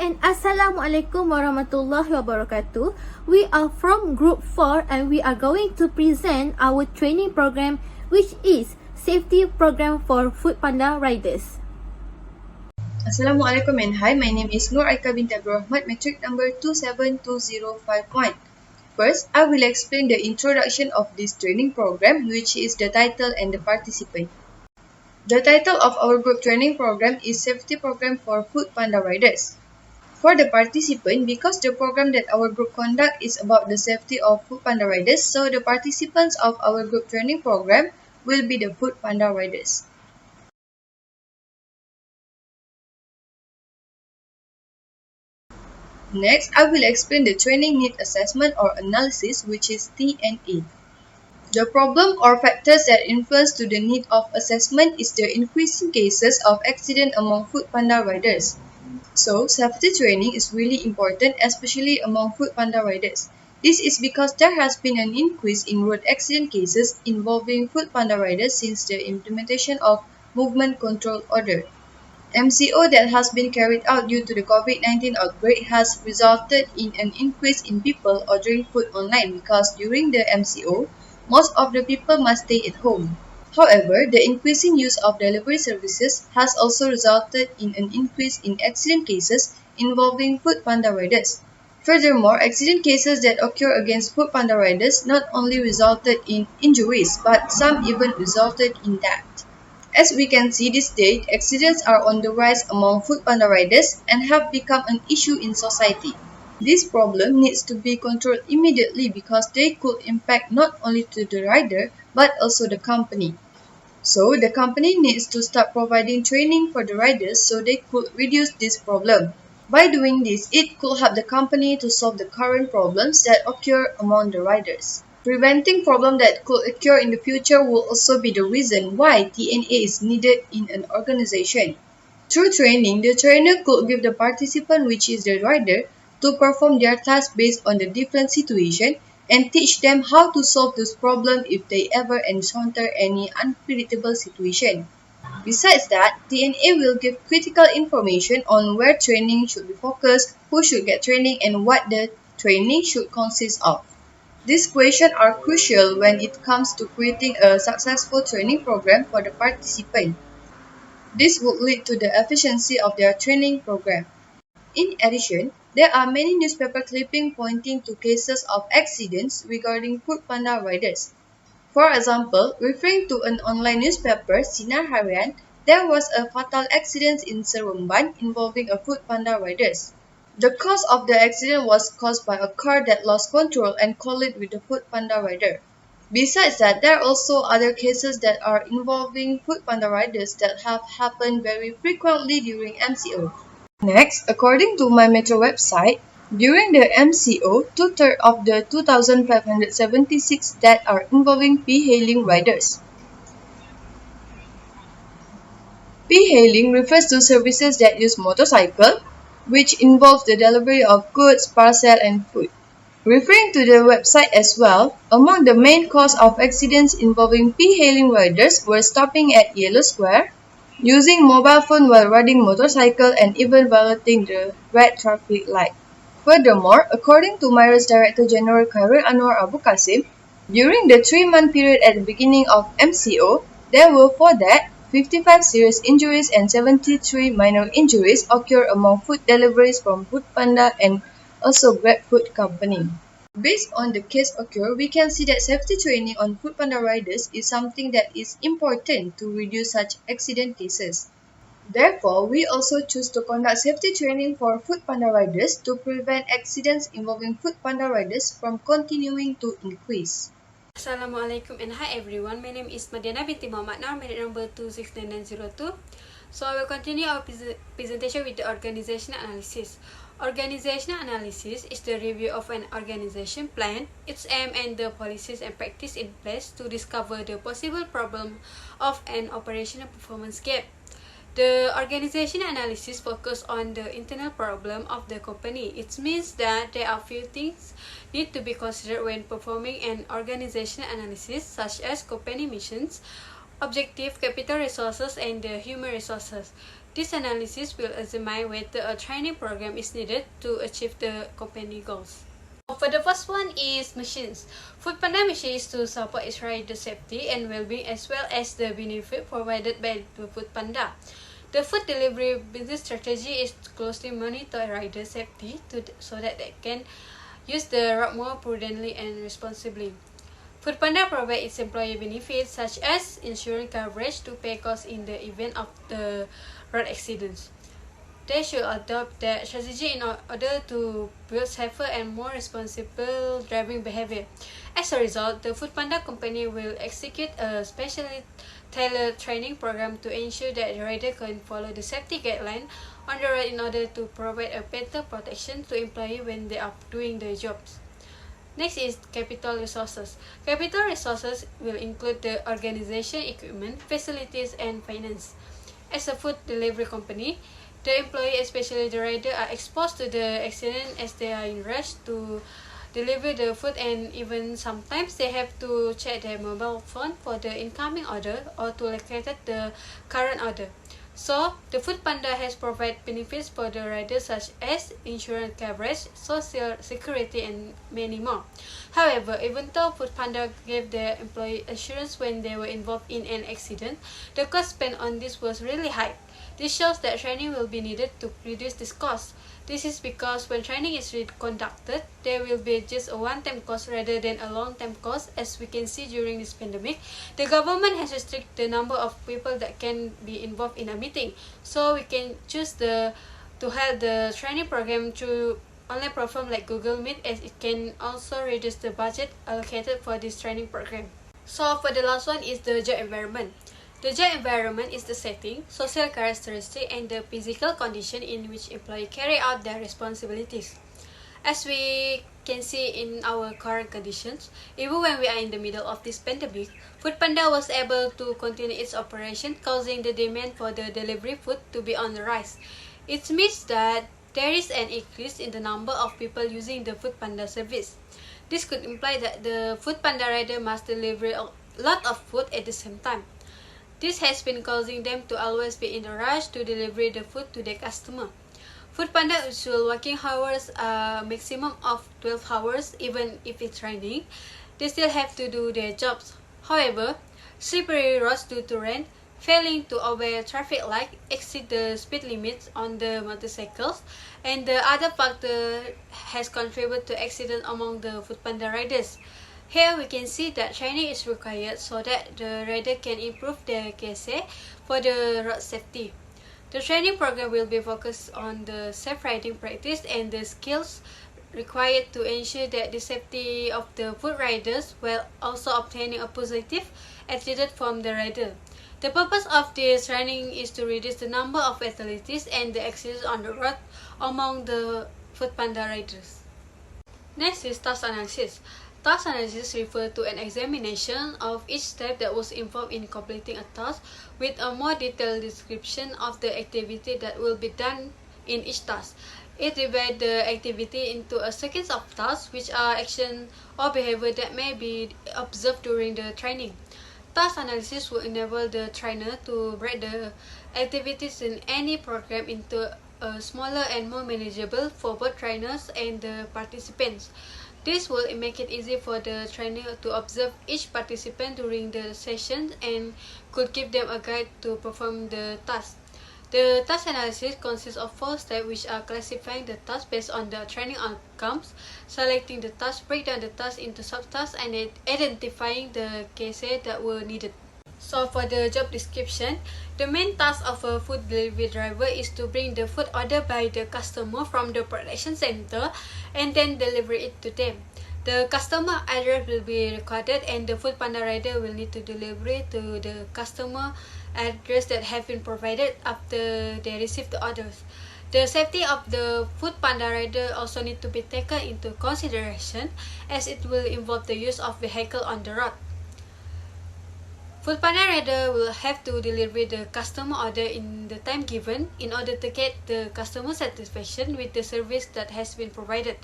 and Assalamualaikum warahmatullahi wabarakatuh. We are from Group 4 and we are going to present our training program, which is Safety Program for Foodpanda Riders. Assalamualaikum and hi, my name is Nur Aika binti Abdul Rahmat, metric number 272051. First, I will explain the introduction of this training program, which is the title and the participant. The title of our group training program is Safety Program for Foodpanda Riders. For the participant, because the program that our group conduct is about the safety of Foodpanda riders, so the participants of our group training program will be the Foodpanda riders. Next, I will explain the training need assessment or analysis, which is TNA. The problem or factors that influence to the need of assessment is the increasing cases of accident among Foodpanda riders. So, safety training is really important, especially among Foodpanda riders. This is because there has been an increase in road accident cases involving Foodpanda riders since the implementation of Movement Control Order. MCO that has been carried out due to the COVID-19 outbreak has resulted in an increase in people ordering food online because during the MCO, most of the people must stay at home. However, the increasing use of delivery services has also resulted in an increase in accident cases involving Foodpanda riders. Furthermore, accident cases that occur against Foodpanda riders not only resulted in injuries, but some even resulted in death. As we can see this day, accidents are on the rise among Foodpanda riders and have become an issue in society. This problem needs to be controlled immediately because they could impact not only to the rider but also the company. So, the company needs to start providing training for the riders so they could reduce this problem. By doing this, it could help the company to solve the current problems that occur among the riders. Preventing problems that could occur in the future will also be the reason why TNA is needed in an organization. Through training, the trainer could give the participant, which is the rider, to perform their task based on the different situation and teach them how to solve this problem if they ever encounter any unpredictable situation. Besides that, TNA will give critical information on where training should be focused, who should get training, and what the training should consist of. These questions are crucial when it comes to creating a successful training program for the participant. This would lead to the efficiency of their training program. In addition, there are many newspaper clippings pointing to cases of accidents regarding Foodpanda riders. For example, referring to an online newspaper, Sinar Harian, there was a fatal accident in Seremban involving a Foodpanda riders. The cause of the accident was caused by a car that lost control and collided with the Foodpanda rider. Besides that, there are also other cases that are involving Foodpanda riders that have happened very frequently during MCO. Next, according to my Metro website, during the MCO, 2/3 of the 2,576 deaths are involving P-hailing riders. P-hailing refers to services that use motorcycle, which involves the delivery of goods, parcel, and food. Referring to the website as well, among the main cause of accidents involving P-hailing riders were stopping at yellow square, using mobile phone while riding motorcycle, and even violating the red traffic light. Furthermore, according to Myra's Director General Khairul Anwar Abu Qasim, during the 3-month period at the beginning of MCO, there were 4 deaths, 55 serious injuries, and 73 minor injuries occurred among food deliveries from Foodpanda and also GrabFood company. Based on the case occur, we can see that safety training on Foodpanda riders is something that is important to reduce such accident cases. Therefore, we also choose to conduct safety training for Foodpanda riders to prevent accidents involving Foodpanda riders from continuing to increase. Assalamualaikum and hi everyone. My name is Madiana binti Muhammad Nar, merit number 269902. So I will continue our presentation with the organizational analysis. Organizational analysis is the review of an organization plan, its aim, and the policies and practice in place to discover the possible problem of an operational performance gap. The organizational analysis focuses on the internal problem of the company. It means that there are few things need to be considered when performing an organizational analysis, such as company missions, objective, capital resources, and the human resources. This analysis will examine whether a training program is needed to achieve the company goals. For the first one is machines. Foodpanda machines to support its rider safety and well-being as well as the benefit provided by the Foodpanda. The food delivery business strategy is to closely monitor rider safety so that they can use the route more prudently and responsibly. Foodpanda provides its employee benefits such as insurance coverage to pay costs in the event of the road accidents. They should adopt that strategy in order to build safer and more responsible driving behavior. As a result, the Foodpanda company will execute a specially tailored training program to ensure that the rider can follow the safety guideline on the road in order to provide a better protection to employees when they are doing their jobs. Next is capital resources. Capital resources will include the organization, equipment, facilities, and finance. As a food delivery company, the employee, especially the rider, are exposed to the accident as they are in rush to deliver the food, and even sometimes they have to check their mobile phone for the incoming order or to locate the current order. So, the Foodpanda has provided benefits for the riders such as insurance coverage, social security, and many more. However, even though Foodpanda gave their employee assurance when they were involved in an accident, the cost spent on this was really high. This shows that training will be needed to reduce this cost. This is because when training is conducted, there will be just a one-time cost rather than a long-term cost. As we can see during this pandemic, the government has restricted the number of people that can be involved in a meeting. So we can choose to have the training program through online platform like Google Meet, as it can also reduce the budget allocated for this training program. So for the last one is the job environment. The job environment is the setting, social characteristic, and the physical condition in which employees carry out their responsibilities. As we can see in our current conditions, even when we are in the middle of this pandemic, Foodpanda was able to continue its operation, causing the demand for the delivery food to be on the rise. It means that there is an increase in the number of people using the Foodpanda service. This could imply that the Foodpanda rider must deliver a lot of food at the same time. This has been causing them to always be in a rush to deliver the food to their customer. Foodpanda usual working hours are a maximum of 12 hours. Even if it's raining, they still have to do their jobs. However, slippery roads due to rain, failing to obey traffic light, exceed the speed limits on the motorcycles, and the other factor has contributed to accident among the Foodpanda riders. Here we can see that training is required so that the rider can improve their KSA for the road safety. The training program will be focused on the safe riding practice and the skills required to ensure that the safety of the food riders, while also obtaining a positive attitude from the rider. The purpose of this training is to reduce the number of fatalities and the accidents on the road among the Foodpanda riders. Next is task analysis. Task analysis refers to an examination of each step that was involved in completing a task with a more detailed description of the activity that will be done in each task. It divides the activity into a sequence of tasks, which are actions or behavior that may be observed during the training. Task analysis will enable the trainer to break the activities in any program into a smaller and more manageable for both trainers and the participants. This will make it easy for the trainer to observe each participant during the session and could give them a guide to perform the task. The task analysis consists of 4 steps, which are classifying the task based on the training outcomes, selecting the task, break down the task into subtasks, and identifying the cases that were needed. So for the job description, the main task of a food delivery driver is to bring the food ordered by the customer from the production center and then deliver it to them. The customer address will be recorded and the Foodpanda rider will need to deliver it to the customer address that have been provided after they receive the orders. The safety of the Foodpanda rider also need to be taken into consideration, as it will involve the use of vehicle on the road. Foodpanda rider will have to deliver the customer order in the time given in order to get the customer satisfaction with the service that has been provided.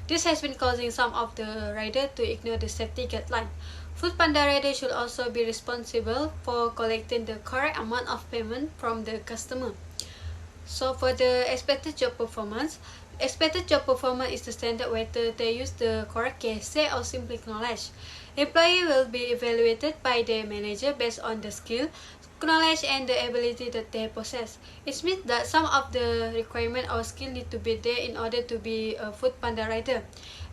This has been causing some of the rider to ignore the safety guideline. Foodpanda rider should also be responsible for collecting the correct amount of payment from the customer. So for the expected job performance is the standard whether they use the correct essay or simple knowledge. Employee will be evaluated by their manager based on the skill, knowledge and the ability that they possess. It means that some of the requirement or skill need to be there in order to be a Foodpanda rider.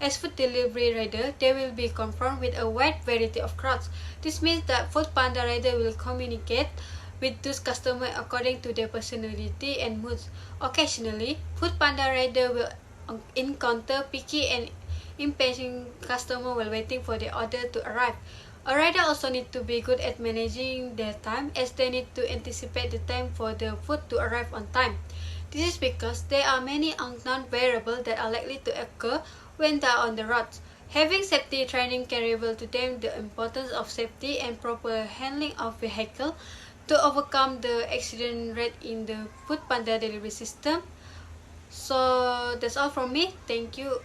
As food delivery rider, they will be confronted with a wide variety of crowds. This means that Foodpanda rider will communicate with those customers according to their personality and moods. Occasionally, Foodpanda rider will encounter picky and impatient customers while waiting for their order to arrive. A rider also needs to be good at managing their time, as they need to anticipate the time for the food to arrive on time. This is because there are many unknown variables that are likely to occur when they are on the road. Having safety training can reveal to them the importance of safety and proper handling of vehicle to overcome the accident rate in the Foodpanda delivery system. So that's all from me. Thank you.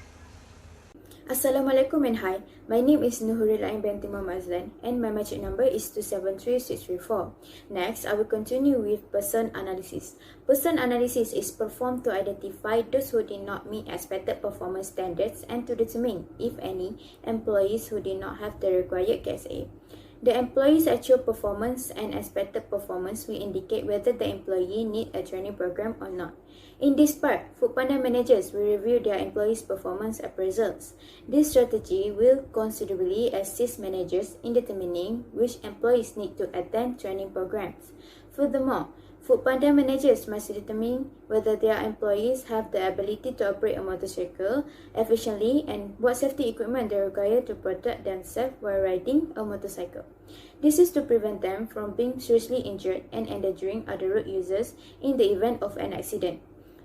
Assalamualaikum and hi. My name is Nuhurul Ain binti Muhammad Azlan and my metric number is 273634. Next, I will continue with person analysis. Person analysis is performed to identify those who did not meet expected performance standards and to determine, if any, employees who did not have the required KSA. The employee's actual performance and expected performance will indicate whether the employee needs a training program or not. In this part, Foodpanda managers will review their employees' performance appraisals. This strategy will considerably assist managers in determining which employees need to attend training programs. Furthermore, Foodpanda managers must determine whether their employees have the ability to operate a motorcycle efficiently and what safety equipment they require to protect themselves while riding a motorcycle. This is to prevent them from being seriously injured and endangering other road users in the event of an accident.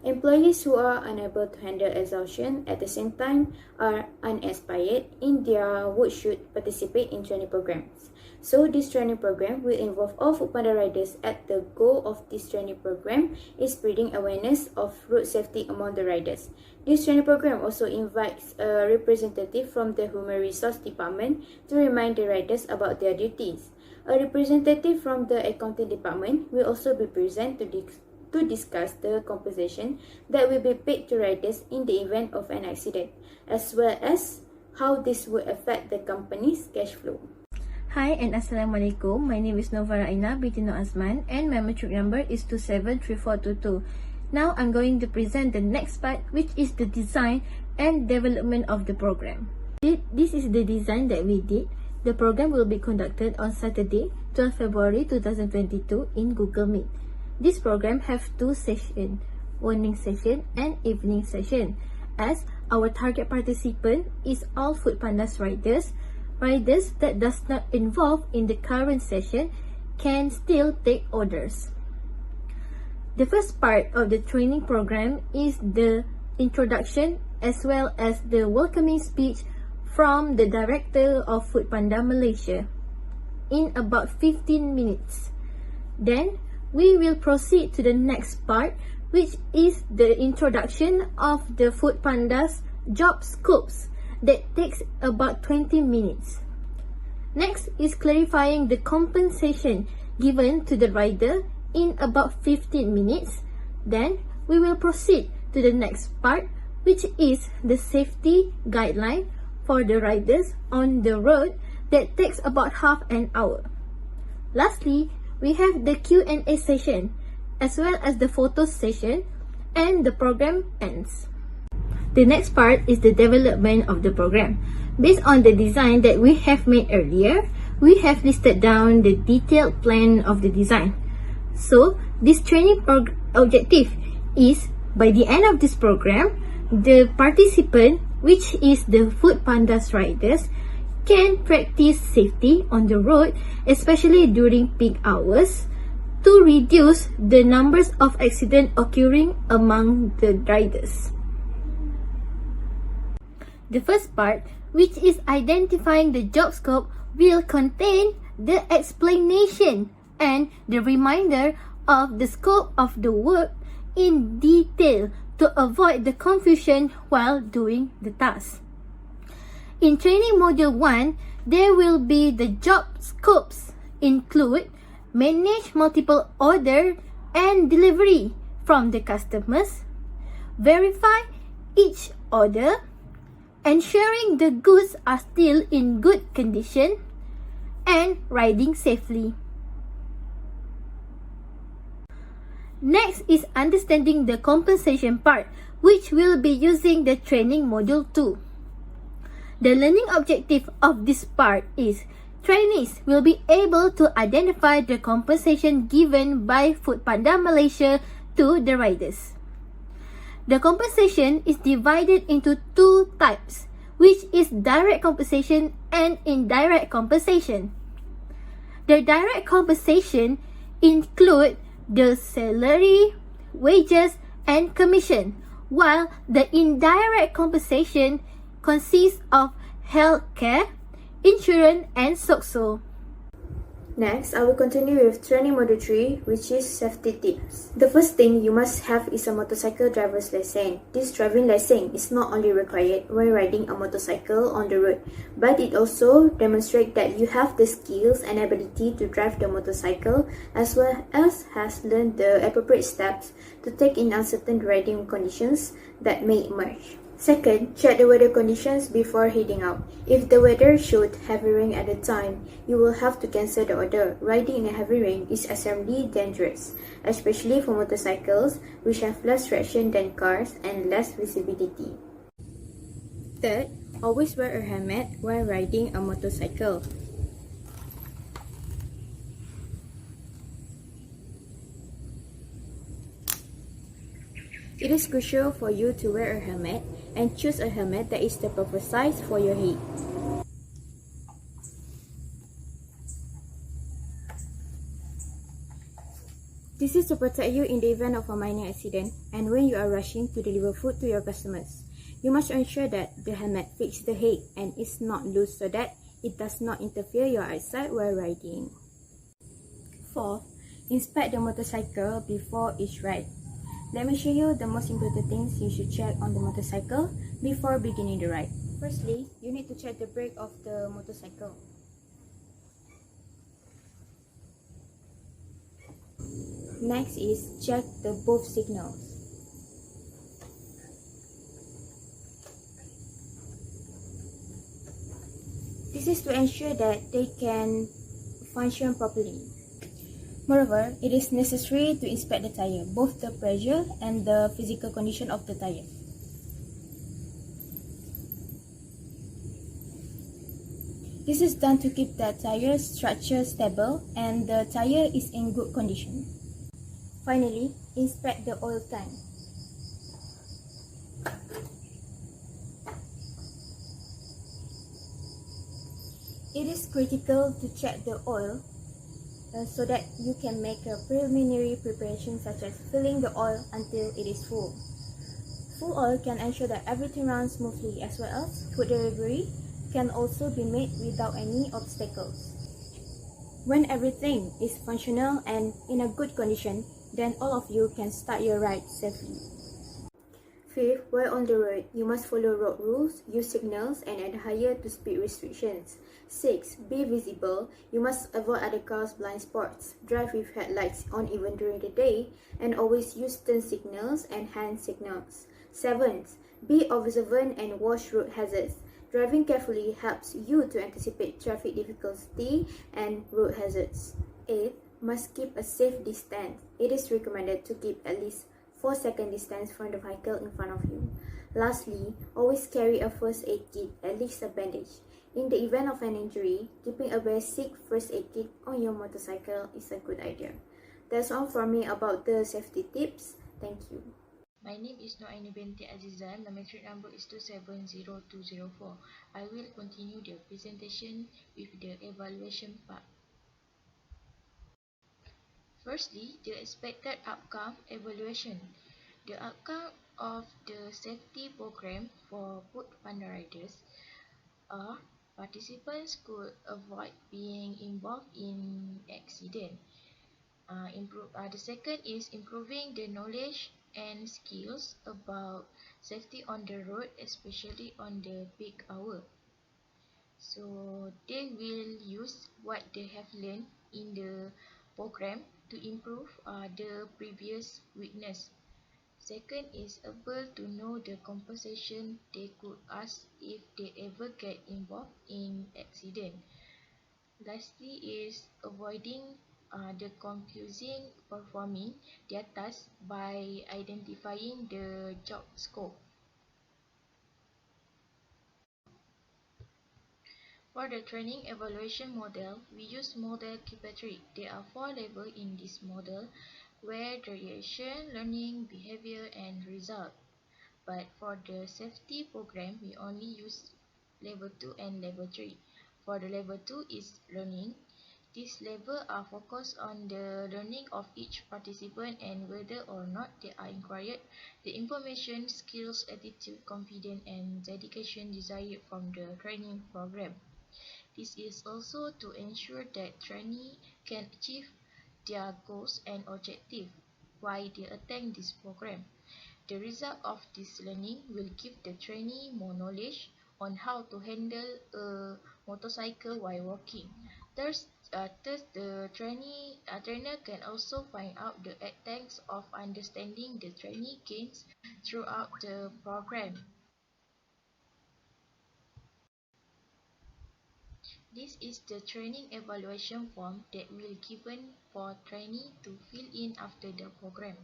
Employees who are unable to handle exhaustion at the same time are uninspired in their work should participate in training programs. So this training program will involve all Foodpanda riders. At the goal of this training program is spreading awareness of road safety among the riders. This training program also invites a representative from the Human Resource Department to remind the riders about their duties. A representative from the Accounting Department will also be present to discuss the compensation that will be paid to riders in the event of an accident, as well as how this will affect the company's cash flow. Hi and Assalamualaikum. My name is Novara Aina binti Nur Azman and my matric number is 273422. Now I'm going to present the next part, which is the design and development of the program. This is the design that we did. The program will be conducted on Saturday, 12 February 2022 in Google Meet. This program have two sessions, morning session and evening session, as our target participant is all Foodpanda's riders that does not involve in the current session can still take orders. The first part of the training program is the introduction as well as the welcoming speech from the director of Foodpanda Malaysia in about 15 minutes. Then we will proceed to the next part, which is the introduction of the Foodpanda's job scopes that takes about 20 minutes. Next is clarifying the compensation given to the rider in about 15 minutes. Then we will proceed to the next part, which is the safety guideline for the riders on the road that takes about half an hour. Lastly, we have the Q&A session as well as the photo session, and the program ends. The next part is the development of the program. Based on the design that we have made earlier, we have listed down the detailed plan of the design. So, this training objective is, by the end of this program, the participant, which is the Foodpanda's riders, can practice safety on the road, especially during peak hours, to reduce the numbers of accidents occurring among the riders. The first part, which is identifying the job scope, will contain the explanation and the reminder of the scope of the work in detail to avoid the confusion while doing the task. In training module 1, there will be the job scopes include manage multiple order and delivery, from the customers, verify each order, ensuring the goods are still in good condition, and riding safely. Next is understanding the compensation part, which we'll be using the training module 2. The learning objective of this part is trainees will be able to identify the compensation given by Foodpanda Malaysia to the riders. The compensation is divided into two types, which is direct compensation and indirect compensation. The direct compensation include the salary, wages, and commission, while the indirect compensation consists of healthcare, insurance, and so. Next, I will continue with training module 3, which is safety tips. The first thing you must have is a motorcycle driver's license. This driving license is not only required when riding a motorcycle on the road, but it also demonstrates that you have the skills and ability to drive the motorcycle, as well as has learned the appropriate steps to take in uncertain riding conditions that may emerge. Second, check the weather conditions before heading out. If the weather showed heavy rain at the time, you will have to cancel the order. Riding in a heavy rain is extremely dangerous, especially for motorcycles, which have less traction than cars and less visibility. Third, always wear a helmet while riding a motorcycle. It is crucial for you to wear a helmet and choose a helmet that is the proper size for your head. This is to protect you in the event of a minor accident and when you are rushing to deliver food to your customers. You must ensure that the helmet fits the head and is not loose so that it does not interfere your eyesight while riding. Fourth, inspect the motorcycle before each ride. Let me show you the most important things you should check on the motorcycle before beginning the ride. Firstly, you need to check the brake of the motorcycle. Next is check the both signals. This is to ensure that they can function properly. Moreover, it is necessary to inspect the tire, both the pressure and the physical condition of the tire. This is done to keep the tire structure stable and the tire is in good condition. Finally, inspect the oil tank. It is critical to check the oil so that you can make a preliminary preparation such as filling the oil until it is full. Full oil can ensure that everything runs smoothly, as well as food delivery can also be made without any obstacles. When everything is functional and in a good condition, then all of you can start your ride safely. Fifth, while on the road, you must follow road rules, use signals, and adhere to speed restrictions. 6. Be visible. You must avoid other cars' blind spots. Drive with headlights on even during the day, and always use turn signals and hand signals. 7. Be observant and watch road hazards. Driving carefully helps you to anticipate traffic difficulty and road hazards. 8. Must keep a safe distance. It is recommended to keep at least 4-second distance from the vehicle in front of you. Lastly, always carry a first aid kit, at least a bandage. In the event of an injury, keeping a basic first aid kit on your motorcycle is a good idea. That's all from me about the safety tips. Thank you. My name is Noaini binti Azizan. The metric number is 270204. I will continue the presentation with the evaluation part. Firstly, the expected outcome evaluation. The outcome of the safety program for Foodpanda riders are participants could avoid being involved in accident. The second is improving the knowledge and skills about safety on the road, especially on the peak hour. So they will use what they have learned in the program to improve the previous weakness. Second is able to know the compensation they could ask if they ever get involved in accident. Lastly is avoiding the confusing performing their task by identifying the job scope. For the training evaluation model, we use model Kirkpatrick. There are 4 levels in this model where duration, learning, behavior and result. But for the safety program, we only use level 2 and level 3. For the level 2 is learning. These levels are focused on the learning of each participant and whether or not they are acquired the information, skills, attitude, confidence and dedication desired from the training program. This is also to ensure that trainees can achieve their goals and objectives while they attend this program. The result of this learning will give the trainee more knowledge on how to handle a motorcycle while walking. Thus the trainer can also find out the extent of understanding the trainee gains throughout the program. This is the training evaluation form that will given for trainee to fill in after the program.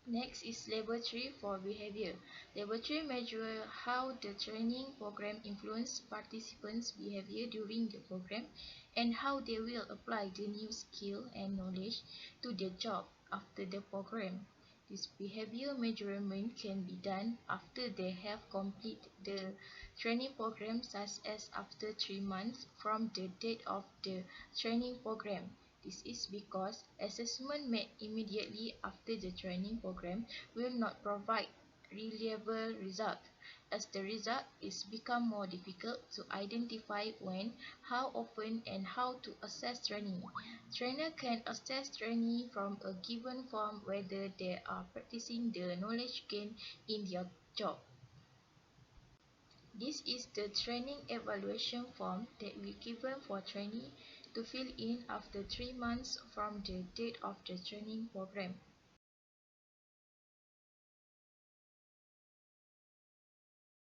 Next is Level 3 for behavior. Level 3 measures how the training program influences participants' behavior during the program and how they will apply the new skill and knowledge to their job after the program. This behavior measurement can be done after they have completed the training program, such as after 3 months from the date of the training program. This is because assessment made immediately after the training program will not provide reliable result, as the result is become more difficult to identify when, how often, and how to assess trainee. Trainer can assess trainee from a given form whether they are practicing the knowledge gained in their job. This is the training evaluation form that we given for trainee to fill in after 3 months from the date of the training program.